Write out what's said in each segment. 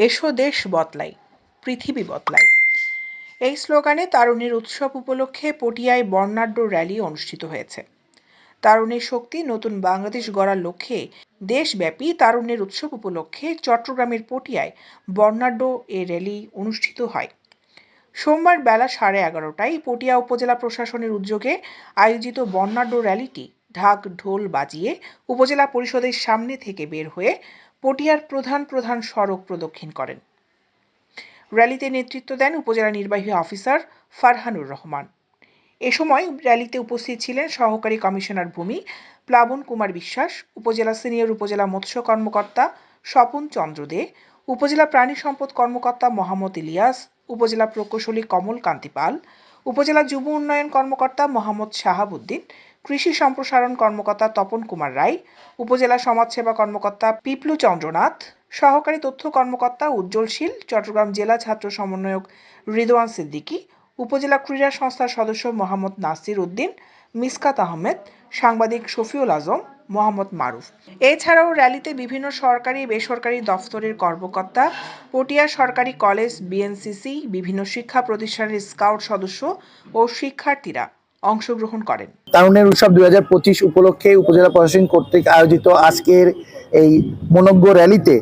এসো দেশ বদলাই, পৃথিবী বদলাই। এই স্লোগানে তারুণ্যের উৎসব উপলক্ষে পটিয়ায় বর্ণাঢ্য র্যালি অনুষ্ঠিত হয়েছে। তারুণ্যের শক্তি নতুন বাংলাদেশ গড়ার লক্ষ্যে দেশব্যাপী তারুণ্যের উৎসব উপলক্ষে চট্টগ্রামের পটিয়ায় বর্ণাঢ্য এ র্যালি অনুষ্ঠিত হয়। সোমবার বেলা 11:30টায় পটিয়া উপজেলা প্রশাসনের উদ্যোগে আয়োজিত বর্ণাঢ্য র্যালিটি ঢাক ঢোল বাজিয়ে উপজেলা পরিষদের সামনে থেকে বের হয়ে পটিয়ার প্রধান প্রধান সড়ক প্রদক্ষিণ করেন। র্যালিতে নেতৃত্ব দেন উপজেলা নির্বাহী অফিসার ফারহানুর রহমান। এ সময় র্যালিতে উপস্থিত ছিলেন সহকারী কমিশনার ভূমি প্লাবন কুমার বিশ্বাস, উপজেলা সিনিয়র উপজেলা মৎস্য কর্মকর্তা স্বপন চন্দ্র দে, উপজেলা প্রাণী সম্পদ কর্মকর্তা মোহাম্মদ ইলিয়াস, উপজেলা প্রকৌশলী কমল কান্তি পাল, উপজেলা যুব উন্নয়ন কর্মকর্তা মোহাম্মদ শাহাবুদ্দিন, কৃষি সম্প্রসারণ কর্মকর্তা তপন কুমার রায়, উপজেলা সমাজসেবা কর্মকর্তা পিপলু চন্দ্রনাথ, সহকারী তথ্য কর্মকর্তা উজ্জ্বল শীল, চট্টগ্রাম জেলা ছাত্র সমন্বয়ক রিদওয়ান সিদ্দিকী, উপজেলা ক্রীড়া সংস্থার সদস্য মোহাম্মদ নাসির উদ্দিন, মিসকাত আহমেদ, সাংবাদিক শফিউল আজম, মোহাম্মদ মারুফ। এছাড়াও র্যালিতে বিভিন্ন সরকারি বেসরকারি দফতরের কর্মকর্তা, পটিয়া সরকারি কলেজ, বিএনসিসি, বিভিন্ন শিক্ষা প্রতিষ্ঠানের স্কাউট সদস্য ও শিক্ষার্থীরা অংশগ্রহণ করেন। তারুণ্যের উৎসব 2025 উপলক্ষে উপজেলা প্রশাসন কর্তৃক আয়োজিত আজকের এই মনোজ্ঞ র্যালিতে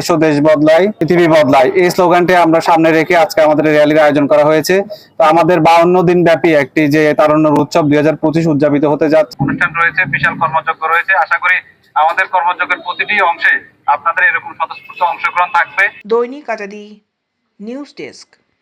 এসো দেশ বদলাই, পৃথিবী বদলাই এই স্লোগানটি আমরা সামনে রেখে আজকে আমাদের র্যালির আয়োজন করা হয়েছে। তো আমাদের 52 দিন ব্যাপী একটি যে তারুণ্যের উৎসব 2025 উদযাপিত হতে যাচ্ছে। অনুষ্ঠান রয়েছে, বিশাল কর্মযজ্ঞ রয়েছে। আশা করি আমাদের কর্মযজ্ঞের প্রতিটি অংশে আপনাদের এরকম স্বতঃস্ফূর্ত অংশগ্রহণ থাকবে। দৈনিক আজাদী নিউজ ডেস্ক।